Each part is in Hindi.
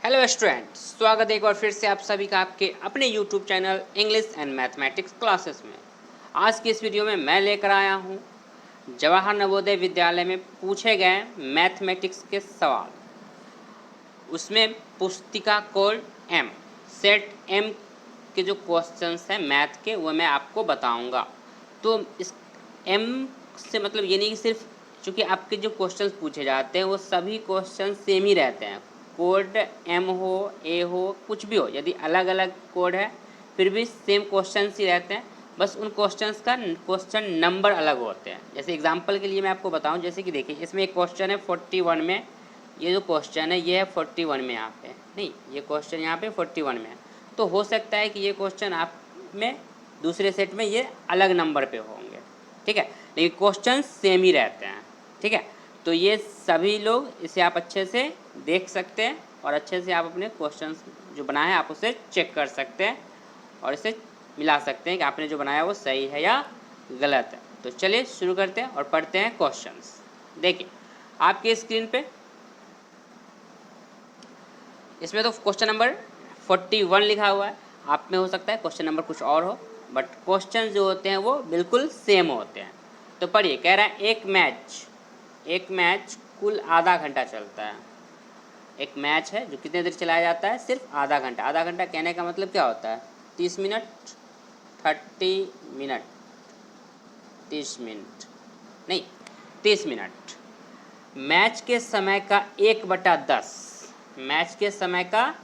हेलो स्टूडेंट, स्वागत है एक बार फिर से आप सभी का आपके अपने YouTube channel English and mathematics classes में। आज की इस वीडियो में मैं लेकर आया हूँ जवाहर नवोदय विद्यालय में पूछे गए मैथमेटिक्स के सवाल। उसमें पुस्तिका कोड एम सेट एम के जो क्वेश्चंस हैं मैथ के वो मैं आपको बताऊँगा। तो इस एम से मतलब ये नहीं कि सिर्फ चूँकि आपके जो क्वेश्चंस पूछे जाते हैं वो सभी क्वेश्चन सेम ही रहते हैं। कोड एम हो ए हो कुछ भी हो, यदि अलग अलग कोड है फिर भी सेम क्वेश्चंस ही रहते हैं, बस उन क्वेश्चंस का क्वेश्चन नंबर अलग होते हैं। जैसे एग्जांपल के लिए मैं आपको बताऊं, जैसे कि देखिए इसमें एक क्वेश्चन है 41 में, ये जो क्वेश्चन है ये है 41 में, यहाँ पे नहीं, ये क्वेश्चन यहाँ पे 41 में है। तो हो सकता है कि ये क्वेश्चन आप में दूसरे सेट में ये अलग नंबर पे होंगे, ठीक है, लेकिन क्वेश्चन सेम ही रहते हैं, ठीक है। तो ये सभी लोग इसे आप अच्छे से देख सकते हैं और अच्छे से आप अपने क्वेश्चंस जो बनाए हैं आप उसे चेक कर सकते हैं और इसे मिला सकते हैं कि आपने जो बनाया वो सही है या गलत है। तो चलिए शुरू करते हैं और पढ़ते हैं क्वेश्चंस। देखिए आपके स्क्रीन पे इसमें तो क्वेश्चन नंबर 41 लिखा हुआ है, आप में हो सकता है क्वेश्चन नंबर कुछ और हो, बट क्वेश्चन जो होते हैं वो बिल्कुल सेम होते हैं। तो पढ़िए, कह रहा है एक मैच कुल आधा घंटा चलता है। एक मैच है जो कितने देर चलाया जाता है, सिर्फ आधा घंटा। आधा घंटा कहने का मतलब क्या होता है, 30 मिनट, 30 मिनट, 30 मिनट नहीं 30 मिनट। मैच के समय का 1/10, मैच के समय का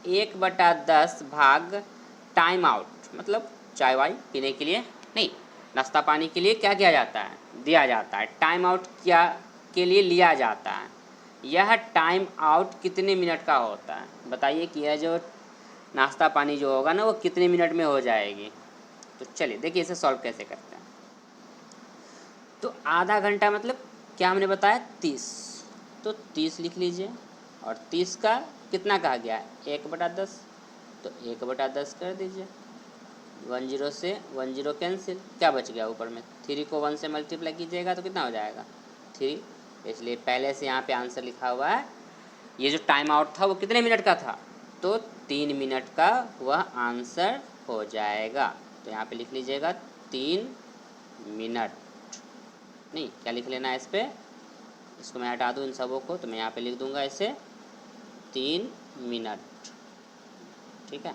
1/10 भाग टाइम आउट, मतलब चाय वाय पीने के लिए नहीं, नाश्ता पानी के लिए क्या किया जाता है, दिया जाता है। टाइम आउट क्या के लिए लिया जाता है। यह टाइम आउट कितने मिनट का होता है, बताइए कि यह जो नाश्ता पानी जो होगा ना वो कितने मिनट में हो जाएगी। तो चलिए देखिए इसे सॉल्व कैसे करते हैं। तो आधा घंटा मतलब क्या हमने बताया 30, तो 30 लिख लीजिए और 30 का कितना कहा गया है 1/10, तो 1/10 कर दीजिए। 10 से 10 कैंसिल, क्या बच गया ऊपर में, 3 को 1 से मल्टीप्लाई कीजिएगा तो कितना हो जाएगा 3, इसलिए पहले से यहाँ पे आंसर लिखा हुआ है। ये जो टाइम आउट था वो कितने मिनट का था, तो 3 मिनट का वह आंसर हो जाएगा। तो यहाँ पे लिख लीजिएगा 3 मिनट, नहीं क्या लिख लेना है इस पर, इसको मैं हटा दूँ इन सबों को, तो मैं यहाँ पे लिख दूँगा इसे 3 मिनट, ठीक है।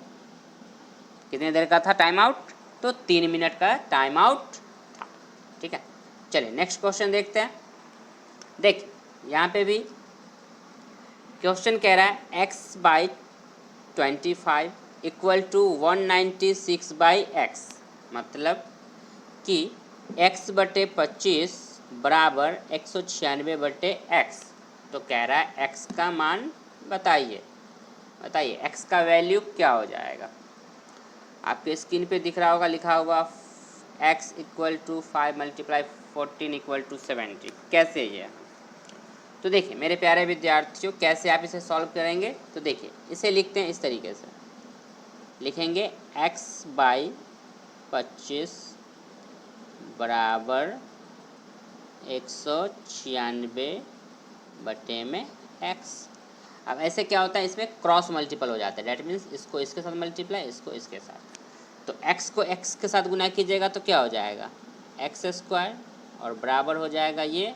कितने देर का था टाइम आउट, तो 3 मिनट का टाइम आउट था, ठीक है। चलिए नेक्स्ट क्वेश्चन देखते हैं। देखिए यहाँ पे भी क्वेश्चन कह रहा है x/25 इक्वल टू 196/x, मतलब कि x/25 बराबर 196/x। तो कह रहा है x का मान बताइए, x का वैल्यू क्या हो जाएगा। आपके स्क्रीन पे दिख रहा होगा लिखा हुआ x equal to 5 × 14 equal to 70। कैसे ये, तो देखिए मेरे प्यारे विद्यार्थियों कैसे आप इसे सॉल्व करेंगे। तो देखिए इसे लिखते हैं इस तरीके से, लिखेंगे x/25 बराबर 196/x। अब ऐसे क्या होता है, इसमें क्रॉस मल्टीपल हो जाता है, डैट मीन्स इसको इसके साथ मल्टीप्लाई, इसको इसके साथ। तो x को x के साथ गुना कीजिएगा तो क्या हो जाएगा x² और बराबर हो जाएगा ये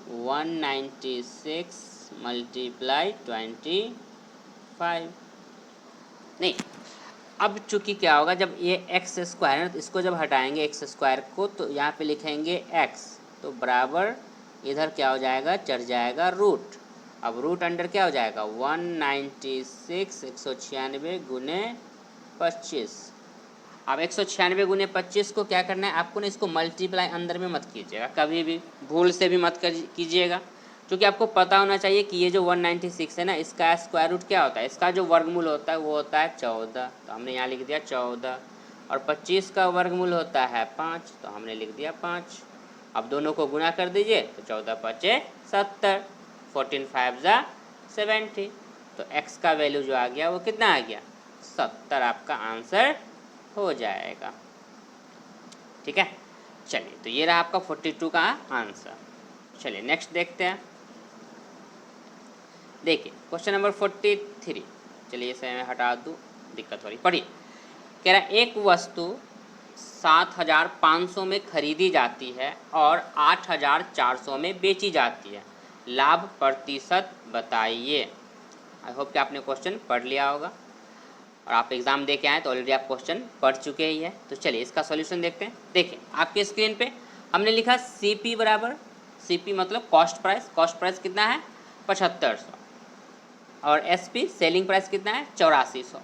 196 × 25। नहीं, अब चूँकि क्या होगा जब ये x² है तो इसको जब हटाएंगे x² को तो यहाँ पे लिखेंगे x, तो बराबर इधर क्या हो जाएगा, चढ़ जाएगा रूट। अब रूट अंडर क्या हो जाएगा 196 196 × 25। अब 196 × 25 को क्या करना है आपको ना, इसको मल्टीप्लाई अंदर में मत कीजिएगा, कभी भी भूल से भी मत कीजिएगा, क्योंकि आपको पता होना चाहिए कि ये जो 196 है ना, इसका स्क्वायर रूट क्या होता है, इसका जो वर्गमूल होता है वो होता है 14, तो हमने यहाँ लिख दिया 14। और 25 का वर्गमूल होता है 5, तो हमने लिख दिया 5। अब दोनों को गुना कर दीजिए तो 14×5 = 70, 14×5 = 70। तो x का वैल्यू जो आ गया वो कितना आ गया 70, आपका आंसर हो जाएगा, ठीक है। चलिए तो ये रहा आपका 42 का आंसर। चलिए नेक्स्ट देखते हैं। देखिए क्वेश्चन नंबर 43, चलिए इसे मैं हटा दूँ, दिक्कत हो रही। पढ़िए, कह रहा है एक वस्तु 7,500 में खरीदी जाती है और 8,400 में बेची जाती है, लाभ प्रतिशत बताइए। आई होप कि आपने क्वेश्चन पढ़ लिया होगा और आप एग्ज़ाम दे के आए तो ऑलरेडी आप क्वेश्चन पढ़ चुके ही है। तो चलिए इसका सॉल्यूशन देखते हैं। देखिए आपके स्क्रीन पे हमने लिखा CP बराबर, CP मतलब कॉस्ट प्राइस कितना है 7500, और SP सेलिंग प्राइस कितना है 8400।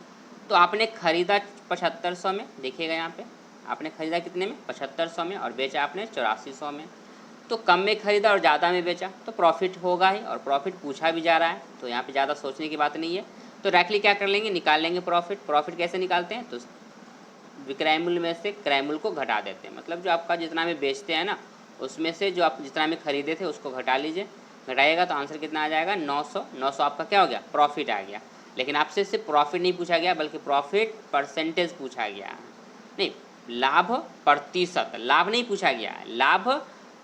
तो आपने खरीदा 7500 में, देखिएगा यहाँ पे आपने खरीदा कितने में 7500 में और बेचा आपने 8400 में। तो कम में खरीदा और ज़्यादा में बेचा तो प्रॉफिट होगा ही, और प्रॉफिट पूछा भी जा रहा है तो यहाँ पे ज़्यादा सोचने की बात नहीं है। तो डायरेक्टली क्या कर लेंगे, निकाल लेंगे प्रॉफिट कैसे निकालते हैं, तो विक्रय मूल्य में से क्रय मूल्य को घटा देते हैं। मतलब जो आपका जितना में बेचते हैं ना, उसमें से जो आप जितना में खरीदे थे उसको घटा लीजिए, घटाइएगा तो आंसर कितना आ जाएगा 900 आपका क्या हो गया प्रॉफिट आ गया। लेकिन आपसे सिर्फ प्रॉफिट नहीं पूछा गया बल्कि प्रॉफिट परसेंटेज पूछा गया है, नहीं लाभ प्रतिशत, लाभ नहीं पूछा गया है, लाभ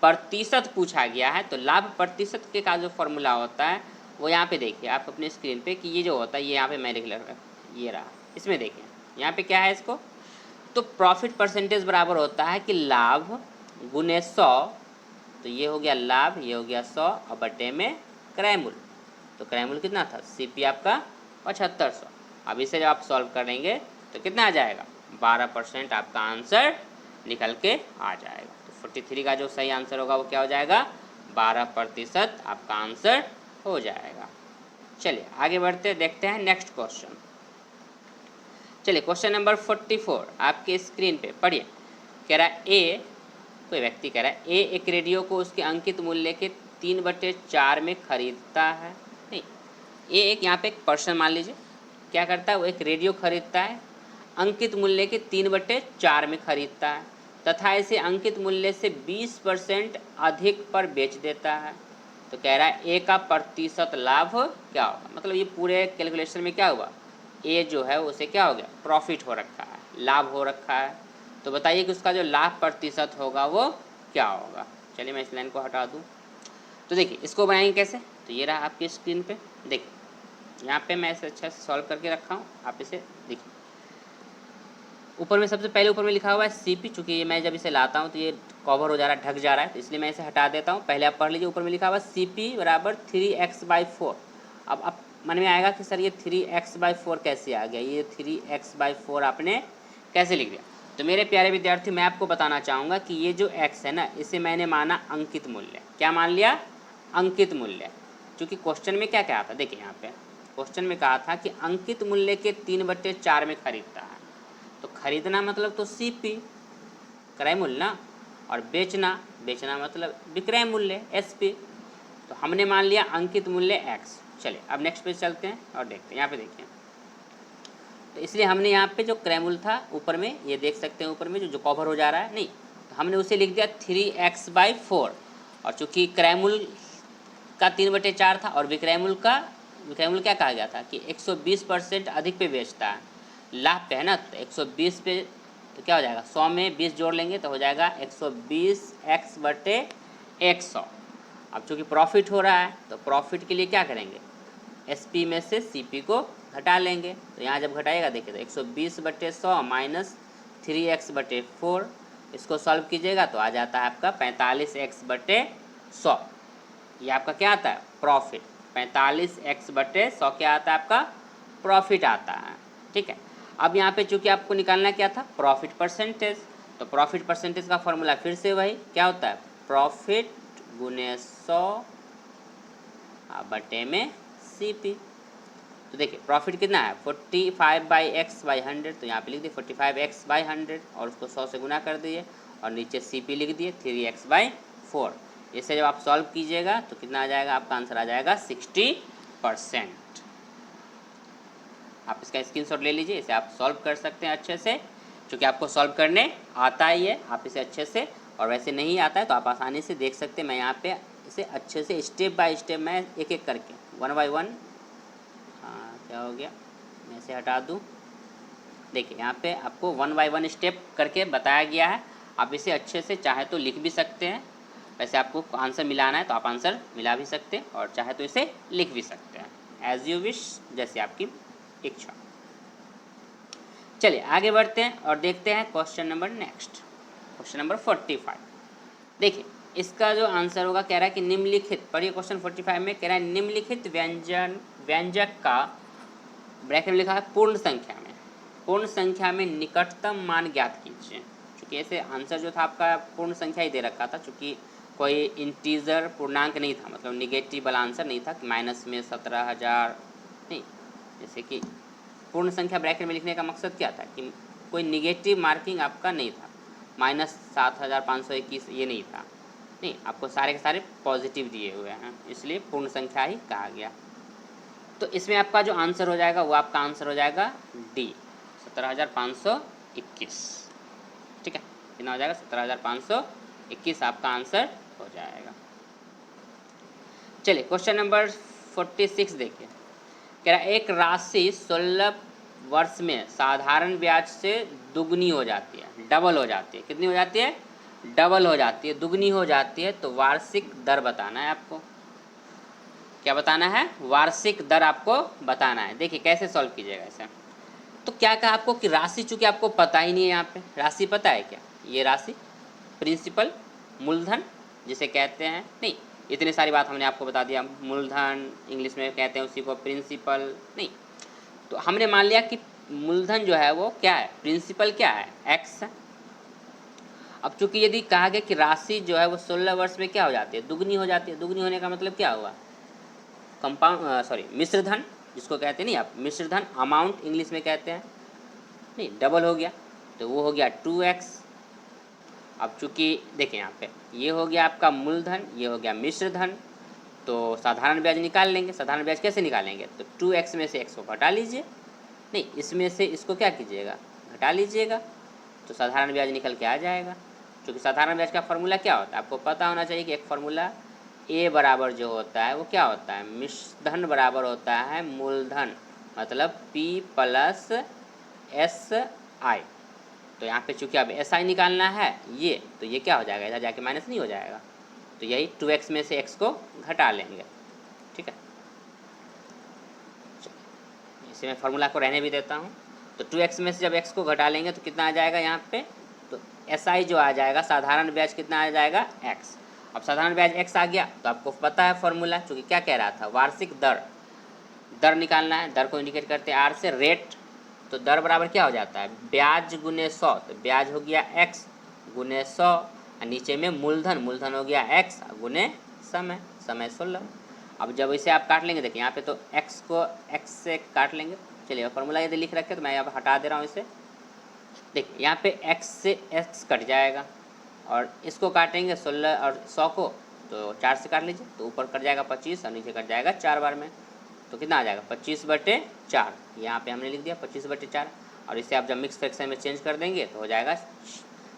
प्रतिशत पूछा गया है। तो लाभ प्रतिशत के का जो फॉर्मूला होता है वो यहाँ पे देखिए आप अपने स्क्रीन पे कि ये जो होता है ये यहाँ पे मैं लिख रहा, ये रहा, इसमें देखिए यहाँ पे क्या है इसको, तो प्रॉफिट परसेंटेज बराबर होता है कि लाभ गुने 100, तो ये हो गया लाभ, ये हो गया 100 और बटे में क्रय मूल्य। तो क्रय मूल्य कितना था CP आपका 7500। अब इसे जब आप सॉल्व करेंगे तो कितना आ जाएगा 12% आपका आंसर निकल के आ जाएगा। तो 43 का जो सही आंसर होगा वो क्या हो जाएगा 12% आपका आंसर हो जाएगा। चलिए आगे बढ़ते देखते हैं नेक्स्ट क्वेश्चन। चलिए क्वेश्चन नंबर 44 आपके स्क्रीन पे पढ़िए, कह रहा है ए, कोई व्यक्ति कह रहा है ए एक रेडियो को उसके अंकित मूल्य के 3/4 में खरीदता है। नहीं, ए एक यहाँ पे एक पर्सन मान लीजिए क्या करता है, वो एक रेडियो खरीदता है, अंकित मूल्य के 3/4 में खरीदता है तथा इसे अंकित मूल्य से 20% अधिक पर बेच देता है। तो कह रहा है ए का प्रतिशत लाभ क्या होगा, मतलब ये पूरे कैलकुलेशन में क्या हुआ, ए जो है उसे क्या हो गया प्रॉफिट हो रखा है, लाभ हो रखा है। तो बताइए कि उसका जो लाभ प्रतिशत होगा वो क्या होगा। चलिए मैं इस लाइन को हटा दूँ। तो देखिए इसको बनाएंगे कैसे, तो ये रहा आपकी स्क्रीन पे, देखिए यहाँ पे मैं इसे अच्छा से सॉल्व करके रखा हूँ, आप इसे देखिए। ऊपर में सबसे पहले ऊपर में लिखा हुआ है CP, चूँकि ये मैं जब इसे लाता हूँ तो ये कवर हो जा रहा है, ढक जा रहा है, तो इसलिए मैं इसे हटा देता हूँ। पहले आप पढ़ लीजिए, ऊपर में लिखा हुआ CP बराबर 3x/4। अब मन में आएगा कि सर ये 3x/4 कैसे आ गया, ये 3x/4 आपने कैसे लिख दिया। तो मेरे प्यारे विद्यार्थी मैं आपको बताना चाहूँगा कि ये जो x है ना, इसे मैंने माना अंकित मूल्य। क्या मान लिया, अंकित मूल्य। क्योंकि क्वेश्चन में क्या कहा था, देखिए यहाँ पे क्वेश्चन में कहा था कि अंकित मूल्य के 3/4 में खरीदता है। तो खरीदना मतलब तो CP क्रय मूल्य ना, और बेचना मतलब विक्रय मूल्य SP। तो हमने मान लिया अंकित मूल्य x। चलिए अब नेक्स्ट पेज चलते हैं और देखते हैं। यहाँ पे देखिए, तो इसलिए हमने यहाँ पे जो क्रय मूल्य था ऊपर में, ये देख सकते हैं ऊपर में जो कवर हो जा रहा है, नहीं तो हमने उसे लिख दिया 3x/4। और चूँकि क्रय मूल्य का 3/4 था और विक्रय मूल्य क्या कहा गया था कि 120% अधिक पे बेचता है, लाभ पे है ना, तो 120 पे तो क्या हो जाएगा 100 में 20 जोड़ लेंगे तो हो जाएगा 120x/100। अब चूँकि प्रॉफिट हो रहा है तो प्रॉफिट के लिए क्या करेंगे, SP में से CP को घटा लेंगे। तो यहाँ जब घटाएगा देखिए तो 120/100 माइनस 3x/4, इसको सॉल्व कीजिएगा तो आ जाता है आपका 45x/100। ये आपका क्या आता है प्रॉफिट, 45x/100 क्या आता है आपका प्रॉफिट आता है। ठीक है, अब यहाँ पे चूँकि आपको निकालना क्या था प्रॉफिट परसेंटेज, तो प्रॉफिट परसेंटेज का फॉर्मूला फिर से वही क्या होता है, प्रॉफिट गुने 100 बटे में CP। तो देखिए प्रॉफिट कितना है 45/x/100, तो यहाँ पे लिख दिए 45x/100 और उसको 100 से गुना कर दिए और नीचे CP लिख दिए 3x/4। इसे जब आप सॉल्व कीजिएगा तो कितना आ जाएगा, आपका आंसर आ जाएगा 60%। आप इसका स्क्रीनशॉट ले लीजिए, इसे आप सॉल्व कर सकते हैं अच्छे से, क्योंकि आपको सॉल्व करने आता ही है आप इसे अच्छे से, और वैसे नहीं आता है तो आप आसानी से देख सकते हैं। मैं यहाँ पे इसे अच्छे से स्टेप बाय स्टेप मैं एक एक करके 1 by 1, हाँ क्या हो गया, मैं इसे हटा दूँ। देखिए यहाँ पे आपको 1 by 1 स्टेप करके बताया गया है। आप इसे अच्छे से चाहे तो लिख भी सकते हैं, वैसे आपको आंसर मिलाना है तो आप आंसर मिला भी सकते हैं, और चाहे तो इसे लिख भी सकते हैं, एज यू विश, जैसे आपकी इच्छा। चलिए आगे बढ़ते हैं और देखते हैं question number next, question number 45। देखिए इसका जो आंसर होगा, कह रहा है कि निम्नलिखित, पढ़िए क्वेश्चन 45 में कह रहा है निम्नलिखित व्यंजक का, ब्रैकेट में लिखा है पूर्ण संख्या में निकटतम मान ज्ञात कीजिए। चूँकि ऐसे आंसर जो था आपका पूर्ण संख्या ही दे रखा था, चूँकि कोई इंटीजर पूर्णांक नहीं था, मतलब निगेटिव वाला आंसर नहीं था कि माइनस में 17,000 नहीं। जैसे कि पूर्ण संख्या ब्रैकेट में लिखने का मकसद क्या था कि कोई निगेटिव मार्किंग आपका नहीं था, माइनस 7,521 ये नहीं था, नहीं, आपको सारे के सारे पॉजिटिव दिए हुए हैं, इसलिए पूर्ण संख्या ही कहा गया। तो इसमें आपका जो आंसर हो जाएगा वो आपका आंसर हो जाएगा डी, 17,521। ठीक है, कितना हो जाएगा, 17,521 आपका आंसर हो जाएगा। चलिए क्वेश्चन नंबर 46 देखिए, कह रहा एक राशि 16 वर्ष में साधारण ब्याज से दुगनी हो जाती है, डबल हो जाती है। कितनी हो जाती है, डबल हो जाती है, दुगनी हो जाती है। तो वार्षिक दर बताना है आपको। क्या बताना है, वार्षिक दर आपको बताना है। देखिए कैसे सॉल्व कीजिएगा इसे। तो क्या कहा आपको कि राशि, चूँकि आपको पता ही नहीं है, यहाँ पे राशि पता है क्या, ये राशि प्रिंसिपल मूलधन जिसे कहते हैं, नहीं इतनी सारी बात हमने आपको बता दिया, मूलधन इंग्लिश में कहते हैं उसी को प्रिंसिपल, नहीं। तो हमने मान लिया कि मूलधन जो है वो क्या है, प्रिंसिपल क्या है, एक्स है। अब चूंकि यदि कहा गया कि राशि जो है वो 16 वर्ष में क्या हो जाती है, दुगनी हो जाती है। दुगनी होने का मतलब क्या हुआ, मिश्रधन जिसको कहते हैं, नहीं आप मिश्रधन अमाउंट इंग्लिश में कहते हैं, नहीं डबल हो गया, तो वो हो गया 2x। अब चूंकि देखिए यहाँ पे ये हो गया आपका मूलधन, ये हो गया मिश्रधन, तो साधारण ब्याज निकाल लेंगे। साधारण ब्याज कैसे निकालेंगे, तो 2x में से x को घटा लीजिए, नहीं इसमें से इसको क्या कीजिएगा, घटा लीजिएगा, तो साधारण ब्याज निकल के आ जाएगा। क्योंकि साधारण ब्याज का फॉर्मूला क्या होता है, आपको पता होना चाहिए कि एक फार्मूला a बराबर जो होता है वो क्या होता है, मिश्रधन बराबर होता है मूलधन, मतलब p प्लस SI। तो यहाँ पे चूँकि अब SI निकालना है ये, तो ये क्या हो जाएगा, इधर जाके माइनस नहीं हो जाएगा, तो यही 2x में से x को घटा लेंगे। ठीक है, इसे मैं फार्मूला को रहने भी देता हूँ। तो 2x में से जब x को घटा लेंगे तो कितना आ जाएगा यहाँ पे, तो SI जो आ जाएगा, साधारण ब्याज कितना आ जाएगा, x। अब साधारण ब्याज x आ गया तो आपको पता है फॉर्मूला, चूँकि क्या कह रहा था, वार्षिक दर निकालना है। दर को इंडिकेट करते हैं R से, रेट। तो दर बराबर क्या हो जाता है, ब्याज गुने 100, तो ब्याज हो गया x गुने 100, और नीचे में मूलधन हो गया x गुने समय 16। अब जब इसे आप काट लेंगे, देखिए यहाँ पे तो x को x से काट लेंगे। चलिए फॉर्मूला यदि लिख रखे तो मैं यहाँ पर हटा दे रहा हूँ इसे। देखिए यहाँ पे x से x कट जाएगा, और इसको काटेंगे 16 और 100 को, तो 4 से काट लीजिए, तो ऊपर कट जाएगा 25 और नीचे कट जाएगा 4 बार में, तो कितना आ जाएगा 25/4। यहाँ पे हमने लिख दिया 25/4, और इसे आप जब मिक्स फ्रैक्शन में चेंज कर देंगे तो हो जाएगा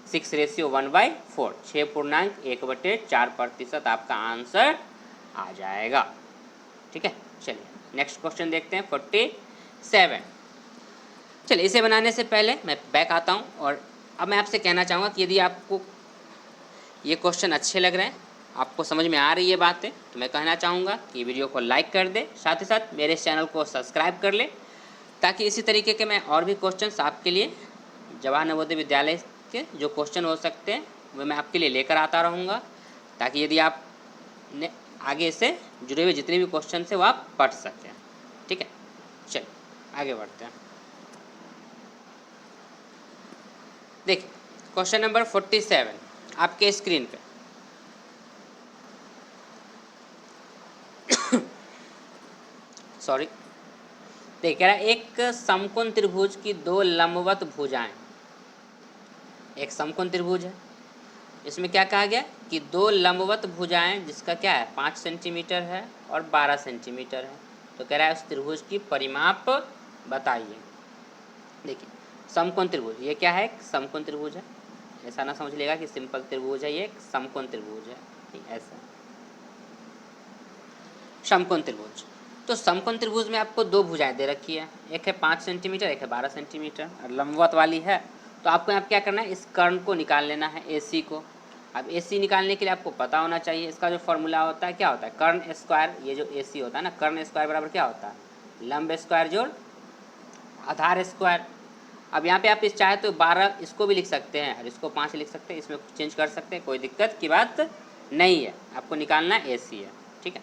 6:1/4, 6.1/4% आपका आंसर आ जाएगा। ठीक है, चलिए नेक्स्ट क्वेश्चन देखते हैं 47। चलिए इसे बनाने से पहले मैं बैक आता हूँ, और अब मैं आपसे कहना चाहूँगा कि यदि आपको ये क्वेश्चन अच्छे लग रहे हैं, आपको समझ में आ रही है बातें, तो मैं कहना चाहूँगा कि वीडियो को लाइक कर दे, साथ ही साथ मेरे चैनल को सब्सक्राइब कर ले, ताकि इसी तरीके के मैं और भी क्वेश्चंस आपके लिए जवाहर नवोदय विद्यालय के जो क्वेश्चन हो सकते हैं वो मैं आपके लिए लेकर आता रहूँगा, ताकि यदि आप ने आगे से जुड़े हुए जितने भी क्वेश्चन हैं वो आप पढ़ सकें। ठीक है, चलिए आगे बढ़ते हैं। देखिए क्वेश्चन नंबर 47 आपके स्क्रीन पे। सॉरी, देखिए कह रहा है एक समकोण त्रिभुज की 2 लंबवत भुजाएं, एक समकोण त्रिभुज है, इसमें क्या कहा गया कि 2 लंबवत भुजाएं जिसका क्या है 5 सेंटीमीटर है और 12 सेंटीमीटर है। तो कह रहा है उस त्रिभुज की परिमाप बताइए। देखिए समकोण त्रिभुज, ये क्या है, एक समकोण त्रिभुज है, ऐसा ना समझ लेगा कि सिंपल त्रिभुज है, ये एक समकोण त्रिभुज है, ऐसा समकोण त्रिभुज। तो समकोण त्रिभुज में आपको 2 भुजाएं दे रखी है, एक है 5 सेंटीमीटर, एक है 12 सेंटीमीटर, और लंबवत वाली है। तो आपको यहाँ क्या करना है, इस कर्ण को निकाल लेना है AC को। अब AC निकालने के लिए आपको पता होना चाहिए इसका जो फॉर्मूला होता है क्या होता है, कर्ण स्क्वायर, ये जो AC होता है ना, कर्ण स्क्वायर बराबर क्या होता है, लंब स्क्वायर जोड़ आधार स्क्वायर। अब यहाँ पे आप इस चाहे तो 12 इसको भी लिख सकते हैं और इसको 5 लिख सकते हैं, इसमें चेंज कर सकते हैं, कोई दिक्कत की बात नहीं है। आपको निकालना AC है, ठीक है।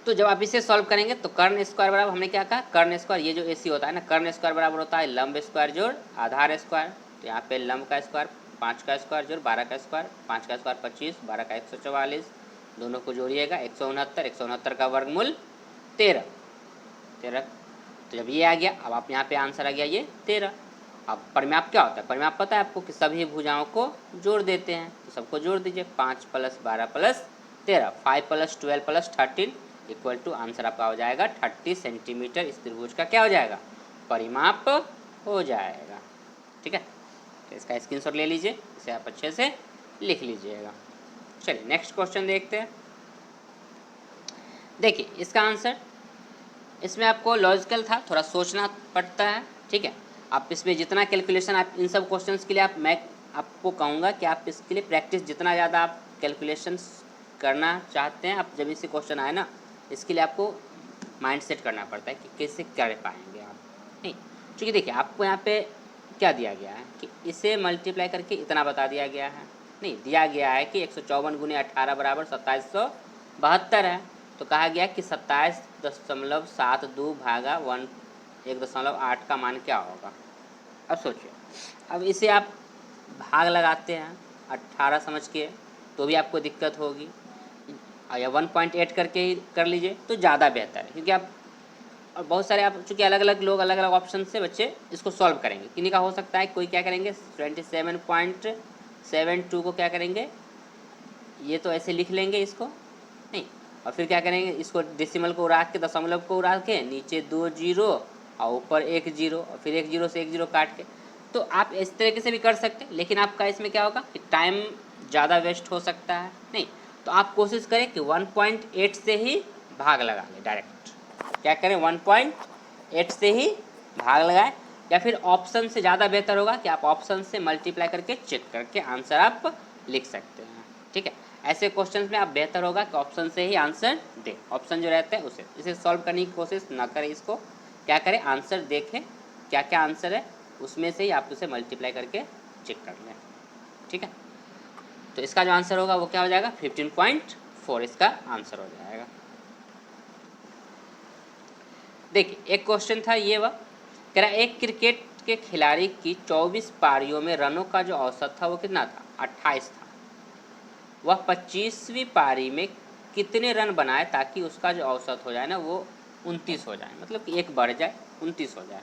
तो जब आप इसे सॉल्व करेंगे तो कर्ण स्क्वायर बराबर, हमने क्या कहा, कर्ण स्क्वायर, ये जो AC होता है ना, कर्ण स्क्वायर बराबर होता है लंब स्क्वायर जोड़ आधार स्क्वायर। तो यहाँ पे लंब का स्क्वायर 5 का स्क्वायर जोड़ 12 का स्क्वायर, 5 का स्क्वायर 25, 12 का 144, दोनों को जोड़िएगा 169, 169 का वर्गमूल 13। तो जब ये आ गया, अब आप यहाँ पे आंसर आ गया ये 13। अब परिमाप क्या होता है, परिमाप पता है आपको कि सभी भुजाओं को जोड़ देते हैं, तो सबको जोड़ दीजिए, 5 + 12 + 13, 5 + 12 + 13 इक्वल टू आंसर आपका हो जाएगा 30 सेंटीमीटर। इस त्रिभुज का क्या हो जाएगा, परिमाप हो जाएगा, ठीक है। तो इसका स्क्रीनशॉट ले लीजिए, इसे आप अच्छे से लिख लीजिएगा। चलिए नेक्स्ट क्वेश्चन देखते हैं। देखिए इसका आंसर, इसमें आपको लॉजिकल था, थोड़ा सोचना पड़ता है, ठीक है। आप इसमें जितना कैलकुलेशन, आप इन सब क्वेश्चंस के लिए मैं आपको कहूँगा कि आप इसके लिए प्रैक्टिस, जितना ज़्यादा आप कैलकुलेशंस करना चाहते हैं, आप जब इसे क्वेश्चन आए ना, इसके लिए आपको माइंड सेट करना पड़ता है कि कैसे कर पाएंगे आप, नहीं। क्योंकि देखिए आपको यहाँ पे क्या दिया गया है कि इसे मल्टीप्लाई करके इतना बता दिया गया है, नहीं दिया गया है कि 154 × 18 = 2772 है। तो कहा गया कि 27.72 भागा 1.8 का मान क्या होगा। अब सोचिए, अब इसे आप भाग लगाते हैं 18 समझ के तो भी आपको दिक्कत होगी, या 1.8 करके ही कर लीजिए तो ज़्यादा बेहतर है, क्योंकि आप, और बहुत सारे आप चूँकि अलग अलग लोग अलग अलग ऑप्शन से बच्चे इसको सॉल्व करेंगे। किन्हीं का हो सकता है कोई क्या करेंगे 27.72 को क्या करेंगे, ये तो ऐसे लिख लेंगे इसको, नहीं, और फिर क्या करेंगे, इसको डेसिमल को उड़ा के, दशमलव को उड़ा के, नीचे 2 जीरो और ऊपर 1 जीरो, और फिर 1 जीरो से 1 जीरो काट के, तो आप इस तरीके से भी कर सकते हैं। लेकिन आपका इसमें क्या होगा कि टाइम ज़्यादा वेस्ट हो सकता है, नहीं। तो आप कोशिश करें कि 1.8 से ही भाग लगा लें, डायरेक्ट क्या करें 1.8 से ही भाग लगाएं, या फिर ऑप्शन से ज़्यादा बेहतर होगा कि आप ऑप्शन से मल्टीप्लाई करके चेक करके आंसर आप लिख सकते हैं, ठीक है। ऐसे क्वेश्चंस में आप बेहतर होगा कि ऑप्शन से ही आंसर दें, ऑप्शन जो रहते हैं उसे, इसे सॉल्व करने की कोशिश ना करें, इसको क्या करें, आंसर देखें क्या क्या आंसर है, उसमें से ही आप उसे मल्टीप्लाई करके चेक कर लें, ठीक है। तो इसका जो आंसर होगा वो क्या हो जाएगा 15.4 इसका आंसर हो जाएगा। देखिए एक क्वेश्चन था ये, वह कह रहा एक क्रिकेट के खिलाड़ी की 24 पारियों में रनों का जो औसत था वो कितना था, 28 था। वह 25वीं पारी में कितने रन बनाए ताकि उसका जो औसत हो जाए ना वो 29 हो जाए, मतलब कि एक बढ़ जाए 29 हो जाए।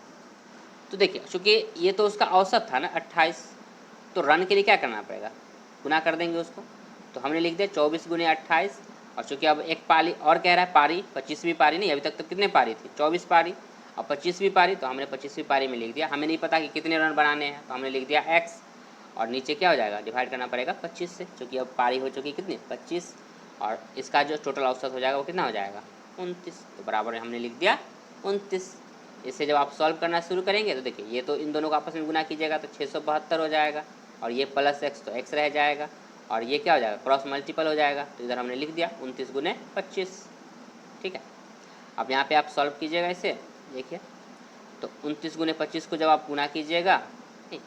तो देखिए चूँकि ये तो उसका औसत था ना 28, तो रन के लिए क्या करना पड़ेगा, गुना कर देंगे उसको। तो हमने लिख दिया 24 × 28, और चूँकि अब एक पारी और कह रहा है, पारी 25वीं पारी नहीं, अभी तक तो कितने पारी थी 24 पारी, और 25वीं पारी, तो हमने 25वीं पारी में लिख दिया। हमें नहीं पता कि कितने रन बनाने हैं, तो हमने लिख दिया x, और नीचे क्या हो जाएगा डिवाइड करना पड़ेगा 25 से, क्योंकि अब पारी हो चुकी कितनी 25, और इसका जो टोटल औसत हो जाएगा वो कितना हो जाएगा 29, तो बराबर हमने लिख दिया 29। इसे जब आप सॉल्व करना शुरू करेंगे तो देखिए ये तो इन दोनों को आपस में गुना कीजिएगा तो 672 हो जाएगा, और ये प्लस x तो x रह जाएगा, और ये क्या हो जाएगा क्रॉस मल्टीपल हो जाएगा, तो इधर हमने लिख दिया 29 × 25, ठीक है। अब यहाँ पे आप सॉल्व कीजिएगा इसे, देखिए तो 29 × 25 को जब आप गुना कीजिएगा, इस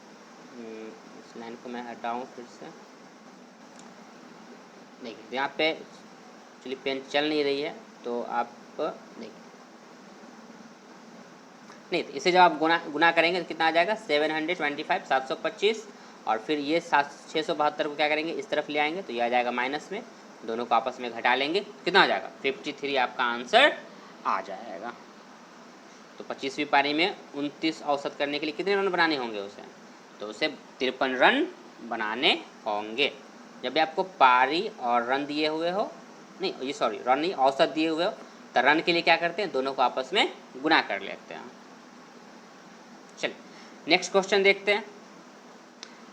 लाइन को मैं हटाऊँ फिर से, देखिए यहाँ पे एक्चुअली पेन चल नहीं रही है, तो आप देखिए, नहीं तो इसे जब आप गुना करेंगे तो कितना आ जाएगा 725 725, और फिर ये 672 को क्या करेंगे इस तरफ ले आएंगे तो ये आ जाएगा माइनस में, दोनों को आपस में घटा लेंगे, कितना आ जाएगा 53 आपका आंसर आ जाएगा। तो 25वीं पारी में 29 औसत करने के लिए कितने रन बनाने होंगे उसे, तो उसे 53 रन बनाने होंगे। जब भी आपको पारी और रन दिए हुए हो, नहीं ये सॉरी रन नहीं औसत दिए हुए हो, तो रन के लिए क्या करते हैं दोनों को आपस में गुना कर लेते हैं। चलिए नेक्स्ट क्वेश्चन देखते हैं।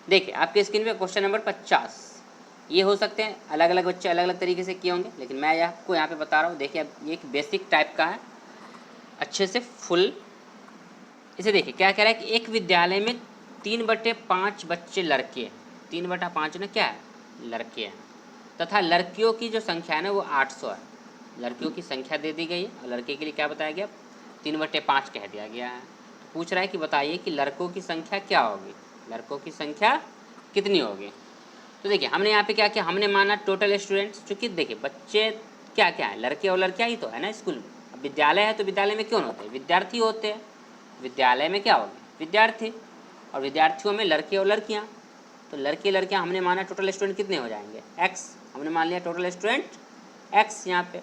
देखिए आपके स्क्रीन पे क्वेश्चन नंबर 50, ये हो सकते हैं अलग अलग बच्चे अलग अलग तरीके से किए होंगे, लेकिन मैं आपको यहाँ पे बता रहा हूँ। देखिए अब ये एक बेसिक टाइप का है, अच्छे से फुल इसे देखिए क्या कह रहा है कि एक विद्यालय में 3/5 बच्चे लड़के, 3/5 ना क्या है, लड़के हैं, तथा लड़कियों की जो संख्या है ना वो 800 है। लड़कियों की संख्या दे दी गई है और लड़के के लिए क्या बताया गया, 3/5 कह दिया गया है। तो पूछ रहा है कि बताइए कि लड़कों की संख्या क्या होगी, लड़कों की संख्या कितनी होगी। तो देखिए हमने यहाँ पे क्या किया, हमने माना टोटल स्टूडेंट्स, चूँकि देखिए बच्चे क्या क्या है, लड़के और लड़कियाँ ही तो है ना स्कूल में। अब विद्यालय है तो विद्यालय में कौन होते हैं, विद्यार्थी होते हैं। विद्यालय में क्या होगी, विद्यार्थी, और विद्यार्थियों में लड़के और लड़कियाँ। तो लड़के लड़कियाँ हमने माना टोटल स्टूडेंट कितने हो जाएंगे, x, हमने मान लिया टोटल स्टूडेंट x यहाँ पे।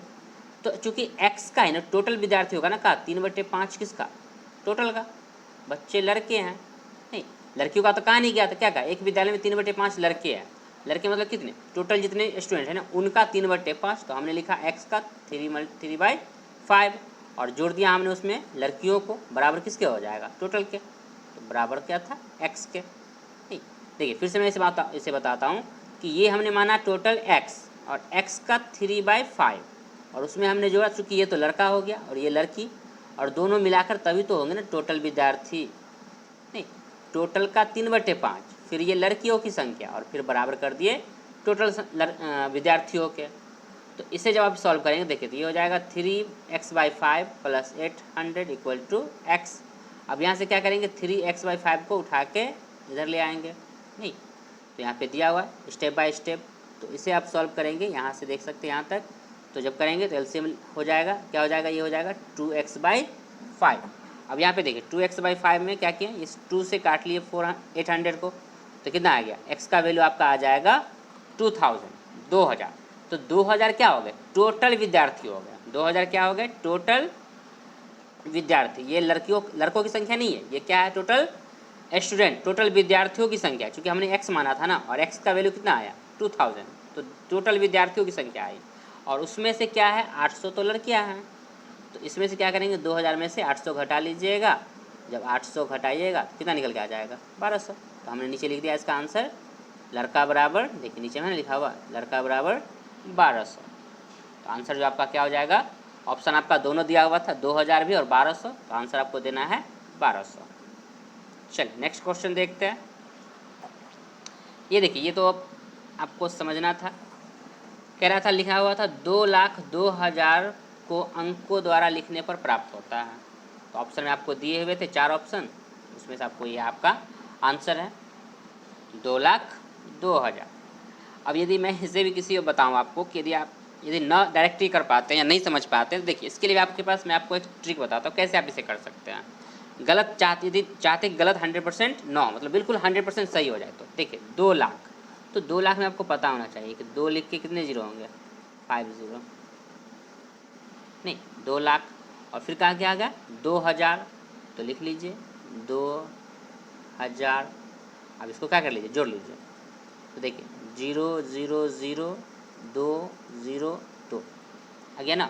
तो चूँकि x का है ना टोटल विद्यार्थी होगा ना, का 3/5 किसका, टोटल का, बच्चे लड़के हैं, नहीं लड़कियों का तो कहा नहीं गया था, क्या कहा, एक विद्यालय में 3/5 लड़के हैं। लड़के मतलब कितने, टोटल जितने स्टूडेंट हैं ना उनका 3/5। तो हमने लिखा x का 3/5 और जोड़ दिया हमने उसमें लड़कियों को, बराबर किसके हो जाएगा, टोटल के। तो बराबर क्या था, x के। ठीक, देखिए फिर से मैं इसे बताता हूँ कि ये हमने माना टोटल x और x का 3/5 और उसमें हमने जोड़ा, चूँकि ये तो लड़का हो गया और ये लड़की, और दोनों मिलाकर तभी तो होंगे ना टोटल विद्यार्थी, नहीं टोटल का 3/5, फिर ये लड़कियों की संख्या और फिर बराबर कर दिए टोटल विद्यार्थियों के। तो इसे जब आप सॉल्व करेंगे देखिए तो ये हो जाएगा 3x/5 + 800 = x। अब यहाँ से क्या करेंगे, 3x/5 को उठा के इधर ले आएंगे, नहीं तो यहाँ पे दिया हुआ है स्टेप बाय स्टेप। तो इसे आप सॉल्व करेंगे, यहाँ से देख सकते हैं यहाँ तक। तो जब करेंगे तो एलसीएम हो जाएगा, क्या हो जाएगा, ये हो जाएगा 2x/5। अब यहाँ पे देखिए 2x/5 में क्या किया, इस 2 से काट लिए 800 को, तो कितना आ गया, x का वैल्यू आपका आ जाएगा 2000। तो 2000 क्या हो गए, टोटल विद्यार्थी हो गए, 2000 क्या हो गए, टोटल विद्यार्थी। ये लड़कों की संख्या नहीं है, ये क्या है, टोटल स्टूडेंट, टोटल विद्यार्थियों की संख्या, क्योंकि हमने x माना था ना और x का वैल्यू कितना आया 2000, तो टोटल विद्यार्थियों की संख्या आई। और उसमें से क्या है, 800 तो लड़कियां हैं, तो इसमें से क्या करेंगे, 2000 में से 800 घटा लीजिएगा। जब 800 घटाइएगा तो कितना निकल के आ जाएगा, 1200। तो हमने नीचे लिख दिया इसका आंसर, लड़का बराबर, देखिए नीचे मैंने लिखा हुआ लड़का बराबर 1200। तो आंसर जो आपका क्या हो जाएगा, ऑप्शन आपका दोनों दिया हुआ था, 2000 भी और 1200, तो आंसर आपको देना है 1200। चलिए नेक्स्ट क्वेश्चन देखते हैं। ये देखिए ये तो आपको समझना था, कह रहा था, लिखा हुआ था 2,02,000 को अंकों द्वारा लिखने पर प्राप्त होता है। तो ऑप्शन में आपको दिए हुए थे 4 ऑप्शन, उसमें से आपको ये आपका आंसर है 2,02,000। अब यदि मैं इसे भी किसी को बताऊं आपको कि यदि न डायरेक्टली कर पाते हैं या नहीं समझ पाते हैं, तो देखिए इसके लिए आपके पास मैं आपको एक ट्रिक बताता हूँ कैसे आप इसे कर सकते हैं। गलत यदि चाहते गलत 100% न, मतलब बिल्कुल 100% सही हो जाए, तो देखिए 2 लाख, तो 2 लाख में आपको पता होना चाहिए कि 2 लिख के कितने जीरो होंगे, 5 जीरो, नहीं 2 लाख, और फिर कहाँ क्या आ गया 2000, तो लिख लीजिए 2000। अब इसको क्या कर लीजिए, जोड़ लीजिए, तो देखिए 0,0,0,2,0,2 आ गया ना।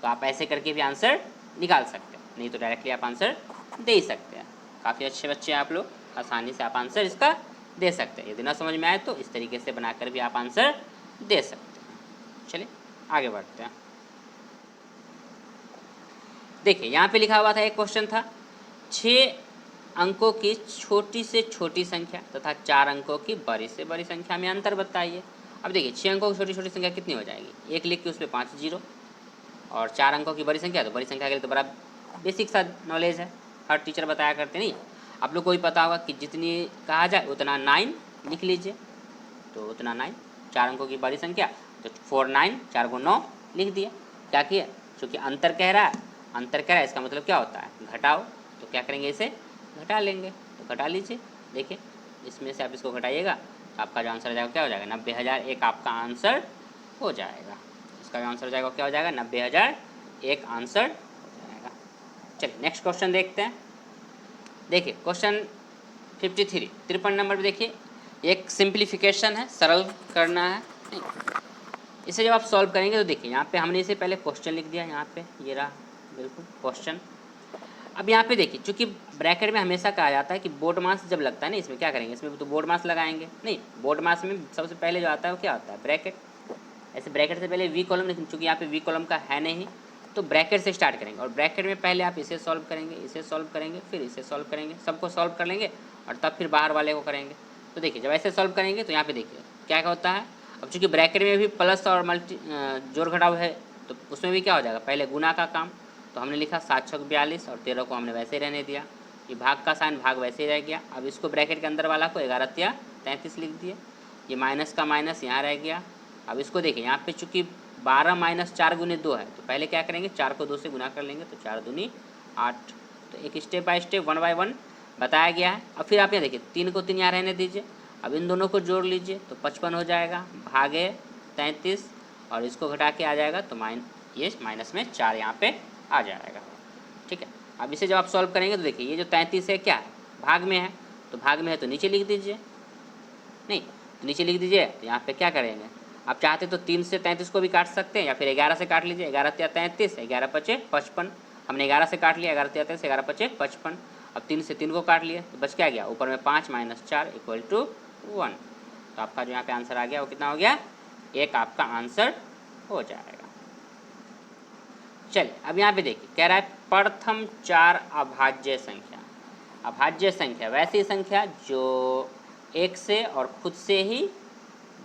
तो आप ऐसे करके भी आंसर निकाल सकते हैं, नहीं तो डायरेक्टली आप आंसर दे ही सकते हैं। काफ़ी अच्छे बच्चे हैं आप लोग, आसानी से आप आंसर इसका दे सकते हैं। यदि ना समझ में आए तो इस तरीके से बनाकर भी आप आंसर दे सकते हैं। चलिए आगे बढ़ते हैं। देखिए यहाँ पे लिखा हुआ था, एक क्वेश्चन था, 6 अंकों की छोटी से छोटी संख्या तथा 4 अंकों की बड़ी से बड़ी संख्या में अंतर बताइए। अब देखिए 6 अंकों की छोटी छोटी संख्या कितनी हो जाएगी, एक लिख के उसमें 5 जीरो, और 4 अंकों की बड़ी संख्या, तो बड़ी संख्या के लिए तो बड़ा बेसिक सा नॉलेज है, हर टीचर बताया करते नहीं। आप लोग को भी पता होगा कि जितनी कहा जाए उतना 9 लिख लीजिए, तो उतना 9। 4 अंकों की बड़ी संख्या तो 4 9, 4 को 9 लिख दिया। क्या किया, चूँकि अंतर कह रहा है, अंतर कह रहा है इसका मतलब क्या होता है, घटाओ, तो क्या करेंगे, इसे घटा लेंगे, तो घटा लीजिए। देखिए इसमें से आप इसको घटाइएगा तो आपका जो आंसर हो जाएगा क्या हो जाएगा, 90,001 आपका आंसर हो जाएगा। इसका जो आंसर हो जाएगा क्या हो जाएगा, 90,001 आंसर हो जाएगा। चलिए नेक्स्ट क्वेश्चन देखते हैं। देखिए क्वेश्चन 53 53 नंबर पे देखिए, एक सिंप्लीफिकेशन है, सरल करना है। इसे जब आप सॉल्व करेंगे तो देखिए यहाँ पे हमने इसे पहले क्वेश्चन लिख दिया, यहाँ पे ये रहा बिल्कुल क्वेश्चन। अब यहाँ पे देखिए, चूँकि ब्रैकेट में हमेशा कहा जाता है कि बोर्ड मास जब लगता है ना, इसमें क्या करेंगे, इसमें तो बोर्ड मास लगाएंगे नहीं, बोर्ड मास में सबसे पहले जो आता है वो क्या होता है, ब्रैकेट। ऐसे ब्रैकेट से पहले वी कॉलम, लेकिन चूँकि यहाँ पे वी कॉलम का है नहीं, तो ब्रैकेट से स्टार्ट करेंगे, और ब्रैकेट में पहले आप इसे सॉल्व करेंगे, इसे सॉल्व करेंगे, फिर इसे सॉल्व करेंगे, सबको सॉल्व कर लेंगे और तब फिर बाहर वाले को करेंगे। तो देखिए जब ऐसे सॉल्व करेंगे तो यहाँ पे देखिए क्या क्या होता है। अब चूँकि ब्रैकेट में भी प्लस और जोड़ घटाव है तो उसमें भी क्या हो जाएगा, पहले गुना का काम, तो हमने लिखा 7 छक 42 और 13 को हमने वैसे ही रहने दिया। ये भाग का साइन भाग वैसे ही रह गया। अब इसको ब्रैकेट के अंदर वाला को 11 तिया 33 लिख दिए। ये माइनस का माइनस यहाँ रह गया। अब इसको देखिए यहाँ पे चूँकि 12 माइनस 4 गुने 2 है तो पहले क्या करेंगे, 4 को 2 से गुना कर लेंगे तो 4 दूनी 8। तो एक स्टेप बाय स्टेप 1 बाय 1 बताया गया है। अब फिर आप यहाँ देखिए 3 को 3 यहाँ रहने दीजिए। अब इन दोनों को जोड़ लीजिए तो 55 हो जाएगा भागे 33 और इसको घटा के आ जाएगा तो ये माइनस में 4 यहाँ पे आ जाएगा। ठीक है, अब इसे जब आप सॉल्व करेंगे तो देखिए ये जो 33 है क्या है, भाग में है, तो भाग में है तो नीचे लिख दीजिए, नहीं तो नीचे लिख दीजिए। तो यहाँ पे क्या करेंगे, आप चाहते तो 3 से 33 को भी काट सकते हैं या फिर 11 से काट लीजिए। 11 तिया 33, 11 पचे 55। हमने 11 से काट लिया, 11 तिया 33, 11 पचे 55। अब 3 से 3 को काट लिए तो बच क्या गया, ऊपर में 5 माइनस 4 इक्वल टू 1। तो आपका जो यहाँ पे आंसर आ गया वो कितना हो गया, 1 आपका आंसर हो जाएगा। चलिए अब यहाँ पे देखिए कह रहा है प्रथम 4 अभाज्य संख्या। अभाज्य संख्या वैसी संख्या जो एक से और खुद से ही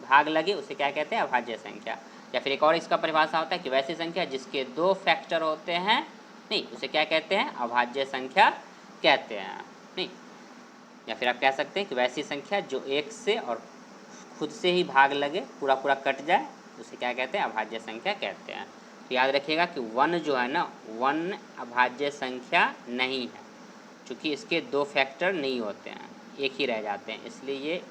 भाग लगे उसे क्या कहते हैं, अभाज्य संख्या। या फिर एक और इसका परिभाषा होता है कि वैसी संख्या जिसके 2 फैक्टर होते हैं, नहीं उसे क्या कहते हैं, अभाज्य संख्या कहते हैं। नहीं, या फिर आप कह सकते हैं कि वैसी संख्या जो एक से और खुद से ही भाग लगे, पूरा पूरा कट जाए, उसे क्या कहते हैं, अभाज्य संख्या कहते हैं। तो याद रखिएगा कि 1 जो है ना, 1 अभाज्य संख्या नहीं है, क्योंकि इसके 2 फैक्टर नहीं होते हैं, एक ही रह जाते हैं, इसलिए ये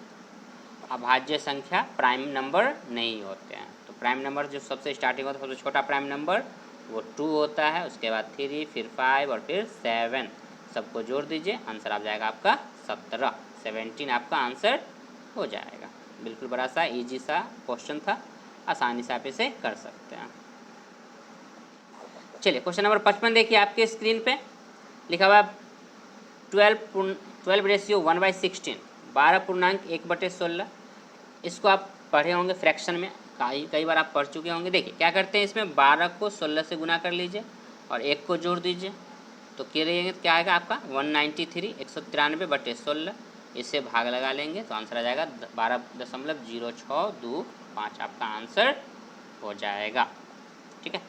अभाज्य संख्या प्राइम नंबर नहीं होते हैं। तो प्राइम नंबर जो सबसे स्टार्टिंग होता है, सबसे छोटा प्राइम नंबर वो 2 होता है, उसके बाद 3, फिर 5 और फिर 7, सबको जोड़ दीजिए, आंसर आ जाएगा आपका 17। 17 आपका आंसर हो जाएगा। बिल्कुल बड़ा सा इजी सा क्वेश्चन था, आसानी से आप इसे कर सकते हैं। चलिए क्वेश्चन नंबर 55 देखिए आपके स्क्रीन पे लिखा हुआ 12 रेशियो 1/16, 12 पूर्णांक 1/16। इसको आप पढ़े होंगे फ्रैक्शन में, कई बार आप पढ़ चुके होंगे। देखिए क्या करते हैं, इसमें 12 को 16 से गुना कर लीजिए और 1 को जोड़ दीजिए तो क्या आएगा आपका 193, 193/16। इससे भाग लगा लेंगे तो आंसर आ जाएगा 12.0625 आपका आंसर हो जाएगा। ठीक है,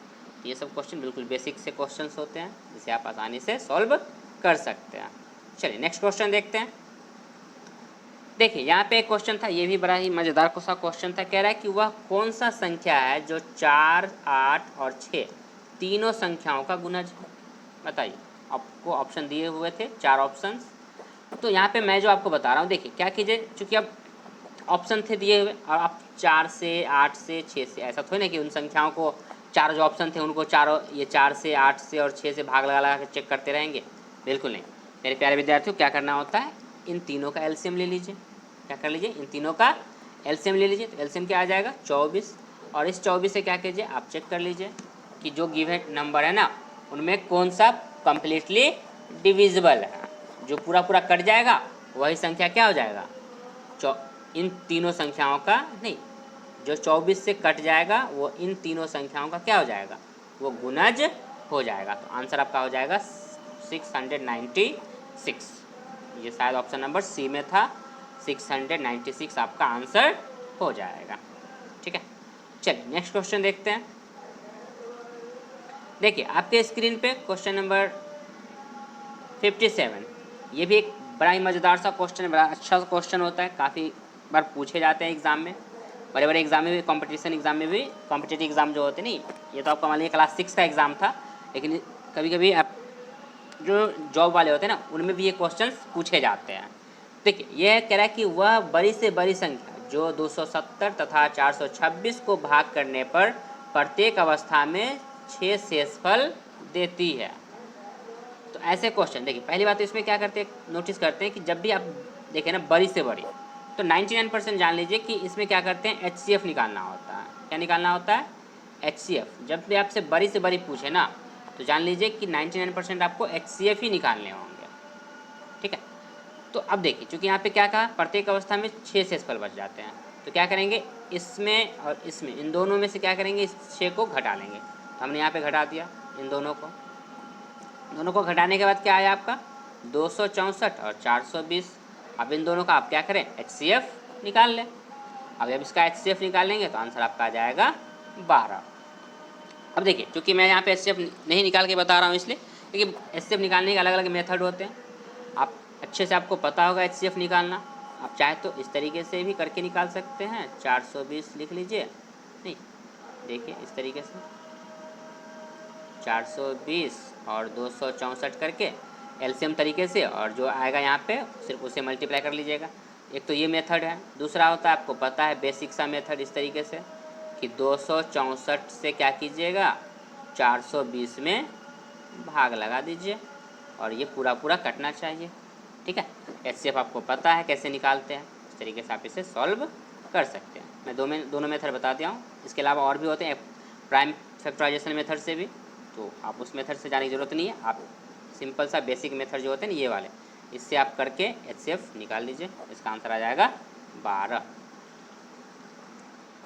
ये सब क्वेश्चन बिल्कुल बेसिक से क्वेश्चंस होते हैं जिसे आप आसानी से सॉल्व कर सकते हैं। चलिए नेक्स्ट क्वेश्चन देखते हैं। देखिए यहाँ पे एक क्वेश्चन था, ये भी बड़ा ही मज़ेदार सा क्वेश्चन था। कह रहा है कि वह कौन सा संख्या है जो 4, 8 और 6 तीनों संख्याओं का गुणज है। बताइए, आपको ऑप्शन दिए हुए थे 4 ऑप्शंस। तो यहाँ पे मैं जो आपको बता रहा हूँ, देखिए क्या कीजिए, चूँकि अब ऑप्शन थे दिए हुए और आप 4 से 8 से 6 से, ऐसा थोड़ी ना कि उन संख्याओं को 4 जो ऑप्शन थे उनको चारों ये 4 से 8 से और 6 से भाग लगा के चेक करते रहेंगे, बिल्कुल नहीं। मेरे प्यारे विद्यार्थियों, क्या करना होता है, इन तीनों का एलसीएम ले लीजिए। क्या कर लीजिए, इन तीनों का एलसीएम ले लीजिए। तो एलसीएम क्या आ जाएगा 24, और इस 24 से क्या कीजिए, आप चेक कर लीजिए कि जो गिवन नंबर है ना उनमें कौन सा कम्प्लीटली डिविजिबल है। जो पूरा पूरा कट जाएगा वही संख्या क्या हो जाएगा, इन तीनों संख्याओं का, नहीं जो 24 से कट जाएगा वो इन तीनों संख्याओं का क्या हो जाएगा, वो गुणज हो जाएगा। तो आंसर आपका हो जाएगा 696। ये शायद ऑप्शन नंबर सी में था, 696 आपका आंसर हो जाएगा। ठीक है, चलिए नेक्स्ट क्वेश्चन देखते हैं। देखिए आपके स्क्रीन पे क्वेश्चन नंबर 57। ये भी एक बड़ा ही मज़ेदार सा क्वेश्चन है, बड़ा अच्छा सा क्वेश्चन होता है, काफ़ी बार पूछे जाते हैं एग्ज़ाम में, बड़े बड़े एग्जाम में भी, कंपटीशन एग्जाम में भी, कॉम्पिटिटिव एग्जाम जो होते नहीं, ये तो आपका मान लीजिए क्लास 6 का एग्ज़ाम था, लेकिन कभी कभी आप जो जॉब वाले होते हैं ना उनमें भी ये क्वेश्चन पूछे जाते हैं। देखिए ये कह रहा है कि वह बड़ी से बड़ी संख्या जो 270 तथा 426 को भाग करने पर प्रत्येक अवस्था में 6 शेषफल देती है। तो ऐसे क्वेश्चन देखिए, पहली बात तो इसमें क्या करते हैं, नोटिस करते हैं कि जब भी आप देखें ना बड़ी से बड़ी, तो 99% जान लीजिए कि इसमें क्या करते हैं, HCF निकालना होता है। क्या निकालना होता है, HCF। जब भी आपसे बड़ी से बड़ी पूछे ना तो जान लीजिए कि 99% आपको HCF ही निकालने होंगे। ठीक है, तो अब देखिए चूँकि यहाँ पे क्या कहा, प्रत्येक अवस्था में 6 शेषफल बच जाते हैं, तो क्या करेंगे, इसमें और इसमें, इन दोनों में से क्या करेंगे, इस 6 को घटा लेंगे। तो हमने यहाँ पे घटा दिया इन दोनों को घटाने के बाद क्या आया आपका 264 और 420। अब इन दोनों का आप क्या करें, HCF निकाल लें। अब जब इसका HCF निकालेंगे तो आंसर आपका आ जाएगा 12। अब देखिए, क्योंकि मैं यहाँ पे HCF नहीं निकाल के बता रहा हूँ इसलिए क्योंकि HCF निकालने के अलग अलग मेथड होते हैं। आप अच्छे से आपको पता होगा HCF निकालना। आप चाहे तो इस तरीके से भी करके निकाल सकते हैं, 420 लिख लीजिए। नहीं, देखिए इस तरीके से 420 और 264 करके एलसीएम तरीके से, और जो आएगा यहाँ पे सिर्फ उसे मल्टीप्लाई कर लीजिएगा। एक तो ये मेथड है। दूसरा होता है, आपको पता है बेसिक सा मेथड, इस तरीके से कि 264 से क्या कीजिएगा, 420 में भाग लगा दीजिए और ये पूरा पूरा कटना चाहिए। ठीक है, HCF आपको पता है कैसे निकालते हैं, इस तरीके से आप इसे सॉल्व कर सकते हैं। मैं दोनों मेथड बता दिया हूँ। इसके अलावा और भी होते हैं प्राइम फैक्टराइजेशन मेथड से भी, तो आप उस मेथड से जाने की ज़रूरत नहीं है। आप सिंपल सा बेसिक मेथड जो होते हैं ये वाले, इससे आप करके HCF निकाल लीजिए। इसका आंसर आ जाएगा 12।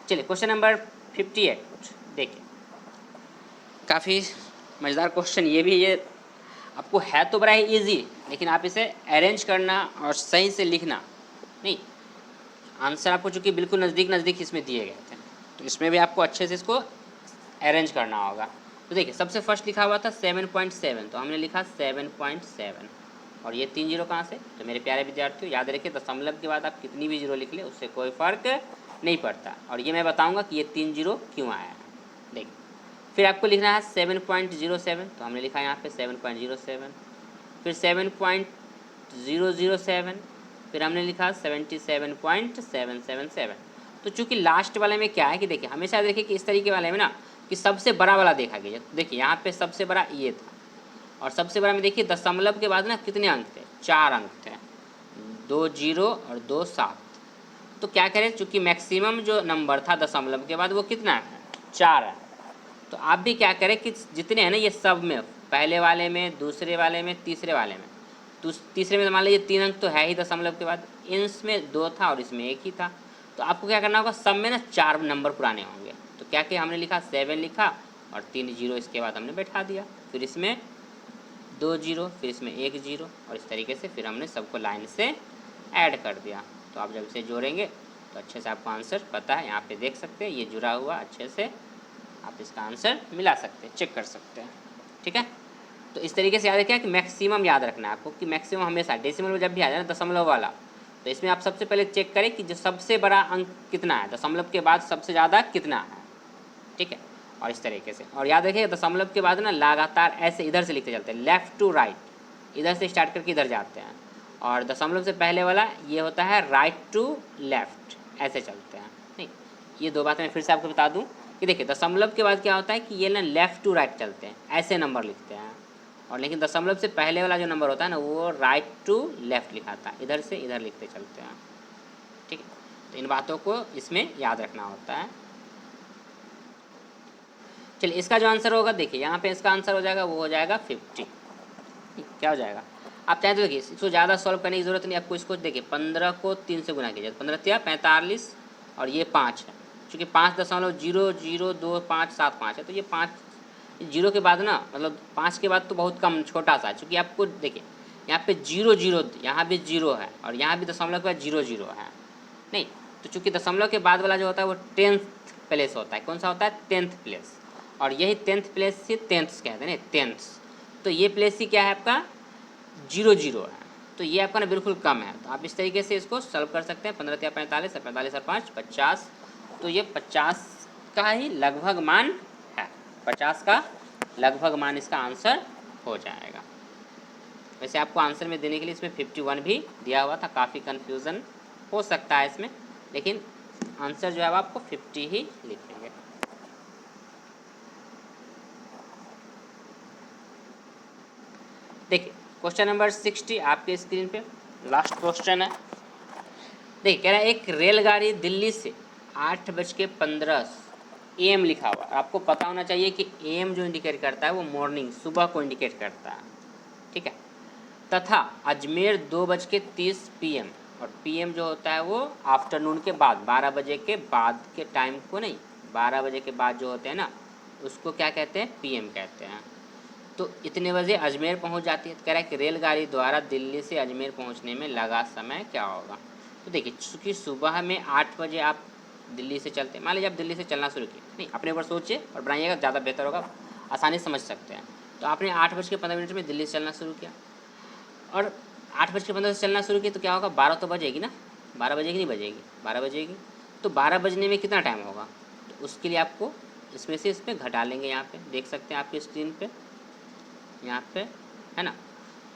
चलिए क्वेश्चन नंबर 58 देखिए, काफ़ी मज़ेदार क्वेश्चन ये भी। ये आपको है तो बड़ा ही ईजी, लेकिन आप इसे अरेंज करना और सही से लिखना नहीं। आंसर आपको चूँकि बिल्कुल नज़दीक इसमें दिए गए थे, तो इसमें भी आपको अच्छे से इसको अरेंज करना होगा। तो देखिए, सबसे फर्स्ट लिखा हुआ था 7.7, तो हमने लिखा 7.7 और ये 3 जीरो कहाँ से। तो मेरे प्यारे विद्यार्थियों याद रखिए, दशमलव के बाद आप कितनी भी जीरो लिख ले उससे कोई फ़र्क नहीं पड़ता। और ये मैं बताऊँगा कि ये 3 जीरो क्यों आया है। देखिए, फिर आपको लिखना है 7.07, तो हमने लिखा यहाँ पे 7.07, फिर 7.007, फिर हमने लिखा 77.777। तो चूँकि लास्ट वाले में क्या है कि देखिए, हमेशा देखिए कि इस तरीके वाले में ना कि सबसे बड़ा वाला देखा गया। देखिए यहाँ पे सबसे बड़ा ये था, और सबसे बड़ा में देखिए दशमलव के बाद ना कितने अंक थे, 4 अंक थे, 2 जीरो और 2 7। तो क्या करें, चूँकि मैक्सिमम जो नंबर था दशमलव के बाद वो कितना है, 4 है। तो आप भी क्या करें कि जितने हैं ना ये सब में, पहले वाले में, दूसरे वाले में, तीसरे वाले में, तो तीसरे में मान लीजिए 3 अंक तो है ही दशमलव के बाद, इसमें 2 था और इसमें 1 ही था। तो आपको क्या करना होगा, सब में ना 4 नंबर पुराने होंगे। तो क्या किया, हमने लिखा 7 लिखा और 3 जीरो इसके बाद हमने बैठा दिया, फिर इसमें 2 जीरो, फिर इसमें 1 जीरो, और इस तरीके से फिर हमने सबको लाइन से ऐड कर दिया। तो आप जब इसे जोड़ेंगे तो अच्छे से आपको आंसर पता है, यहाँ पे देख सकते हैं ये जुड़ा हुआ, अच्छे से आप इसका आंसर मिला सकते हैं, चेक कर सकते हैं। ठीक है, तो इस तरीके से याद रखिए कि मैक्सिमम याद रखना है आपको, कि मैक्सिमम हमेशा डेसिमल में जब भी आ जाए ना दशमलव वाला, तो इसमें आप सबसे पहले चेक करें कि जो सबसे बड़ा अंक कितना है, दशमलव के बाद सबसे ज़्यादा कितना है। ठीक है, और इस तरीके से, और याद रखिए दशमलव के बाद ना लगातार ऐसे इधर से लिखते चलते हैं, लेफ़्ट टू राइट, इधर से स्टार्ट करके इधर जाते हैं, और दशमलव से पहले वाला ये होता है राइट टू लेफ़्ट, ऐसे चलते हैं। नहीं, ये 2 बातें मैं फिर से आपको बता दूं कि देखिए दशमलव के बाद क्या होता है कि ये ना लेफ़्ट टू राइट चलते हैं, ऐसे नंबर लिखते हैं, और लेकिन दशमलव से पहले वाला जो नंबर होता है ना वो राइट टू लेफ़्ट लिखाता है, इधर से इधर लिखते चलते हैं। ठीक है, तो इन बातों को इसमें याद रखना होता है। चलिए, इसका जो आंसर होगा देखिए यहाँ पे इसका आंसर हो जाएगा, वो हो जाएगा 50। क्या हो जाएगा, आप चाहें तो देखिए इसको ज़्यादा सॉल्व करने की ज़रूरत नहीं आपको। इसको देखिए 15 को 3 से गुना कीजिए, 15 तिया 45 और ये 5 है, चूँकि 5.002575 है, तो ये 5 जीरो के बाद ना, मतलब 5 के बाद तो बहुत कम छोटा सा है, चूँकि आपको देखिए यहाँ पे 0 0, यहाँ भी 0 है और यहाँ भी दशमलव के बाद 0 0 है। नहीं, तो चूँकि दशमलव के बाद वाला जो होता है वो 10th प्लेस होता है। कौन सा होता है, 10th प्लेस, और यही 10th प्लेस से 10th कहते हैं ना, 10th। तो ये प्लेस ही क्या है आपका, 0 0 है, तो ये आपका ना बिल्कुल कम है। तो आप इस तरीके से इसको सॉल्व कर सकते हैं, 15 या 45 और 45 और 5 50, तो ये 50 का ही लगभग मान है, 50 का लगभग मान इसका आंसर हो जाएगा। वैसे आपको आंसर में देने के लिए इसमें 51 भी दिया हुआ था, काफ़ी कन्फ्यूज़न हो सकता है इसमें, लेकिन आंसर जो है आपको 50 ही लिखेंगे। देखिए क्वेश्चन नंबर 60 आपके स्क्रीन पे लास्ट क्वेश्चन है। देखिए कह रहा है एक रेलगाड़ी दिल्ली से 8:15 AM लिखा हुआ। आपको पता होना चाहिए कि AM जो इंडिकेट करता है वो मॉर्निंग, सुबह को इंडिकेट करता है। ठीक है, तथा अजमेर 2:30 PM, और PM जो होता है वो आफ्टरनून के बाद, 12 बजे के बाद के टाइम को नहीं, 12 बजे के बाद जो होते हैं ना उसको क्या कहते हैं, PM कहते हैं। तो इतने बजे अजमेर पहुंच जाती है। तो कह रहा है कि रेलगाड़ी द्वारा दिल्ली से अजमेर पहुंचने में लगा समय क्या होगा। तो देखिए, चूँकि सुबह में 8 बजे आप दिल्ली से चलते हैं, मान लीजिए आप दिल्ली से चलना शुरू किए, नहीं अपने ऊपर सोचिए और बनाइएगा, ज़्यादा बेहतर होगा, आसानी से समझ सकते हैं। तो आपने 8:15 में दिल्ली से चलना शुरू किया और 8:15 से चलना शुरू किया, तो क्या होगा, 12 तो बजेगी ना, 12 बजेगी नहीं बजेगी, 12 बजेगी। तो 12 बजने में कितना टाइम होगा, तो उसके लिए आपको इसमें से इसमें घटा लेंगे। यहाँ पे देख सकते हैं आपकी स्क्रीन पे, यहाँ पे है ना।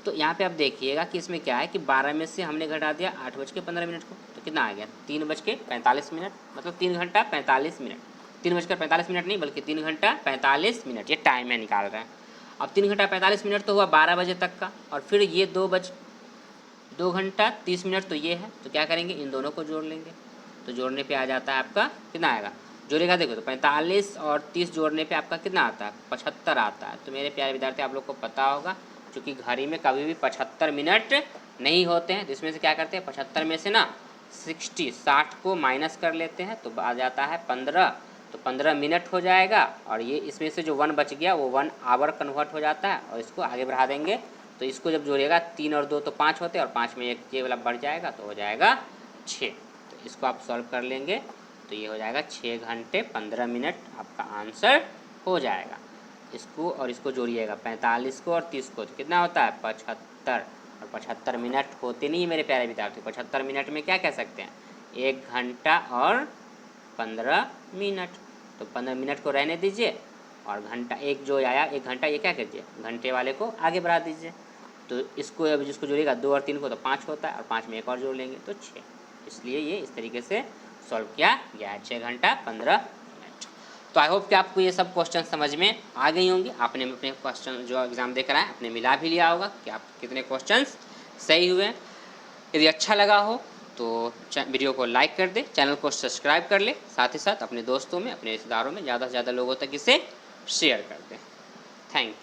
तो यहाँ पे आप देखिएगा कि इसमें क्या है कि 12 में से हमने घटा दिया 8:15 को, तो कितना आ गया 3:45, मतलब 3 घंटा 45 मिनट। 3:45 नहीं बल्कि 3 घंटा 45 मिनट, ये टाइम है निकाल रहे हैं। अब 3 घंटा 45 मिनट तो हुआ 12 बजे तक का, और फिर ये 2 घंटा 30 मिनट तो ये है। तो क्या करेंगे, इन दोनों को जोड़ लेंगे। तो जोड़ने पे आ जाता है आपका कितना आएगा, जोड़ेगा देखो, तो 45 और 30 जोड़ने पे आपका कितना आता है, 75 आता है। तो मेरे प्यारे विद्यार्थी, आप लोग को पता होगा, क्योंकि घड़ी में कभी भी 75 मिनट नहीं होते हैं। तो इसमें से क्या करते हैं, 75 में से ना 60 को माइनस कर लेते हैं, तो आ जाता है 15। तो 15 मिनट हो जाएगा, और ये इसमें से जो 1 बच गया वो 1 आवर कन्वर्ट हो जाता है, और इसको आगे बढ़ा देंगे। तो इसको जब जोड़िएगा 3 और 2 तो 5 होते हैं, और 5 में एक ये वाला बढ़ जाएगा, तो हो जाएगा 6। तो इसको आप सॉल्व कर लेंगे, तो ये हो जाएगा 6 घंटे 15 मिनट, आपका आंसर हो जाएगा। इसको और इसको जोड़िएगा, 45 को और 30 को, तो कितना होता है 75। और 75 मिनट होते नहीं मेरे प्यारे विद्यार्थी, 75 मिनट में क्या कह सकते हैं, 1 घंटा और 15 मिनट। तो 15 मिनट को रहने दीजिए, और घंटा एक जो आया 1 घंटा, ये क्या कीजिए, घंटे वाले को आगे बढ़ा दीजिए। तो इसको अब जिसको जोड़ेगा 2 और 3 को, तो 5 होता है, और 5 में एक और जोड़ लेंगे तो 6। इसलिए ये इस तरीके से सॉल्व किया गया है, 6 घंटा 15 मिनट। तो आई होप कि आपको ये सब क्वेश्चन समझ में आ गई होंगी। आपने अपने क्वेश्चन जो एग्ज़ाम देकर आए आपने मिला भी लिया होगा कि आप कितने क्वेश्चंस सही हुए। यदि अच्छा लगा हो तो वीडियो को लाइक कर दे, चैनल को सब्सक्राइब कर ले, साथ ही साथ अपने दोस्तों में, अपने रिश्तेदारों में ज़्यादा से ज़्यादा लोगों तक इसे शेयर कर दें। Thank you.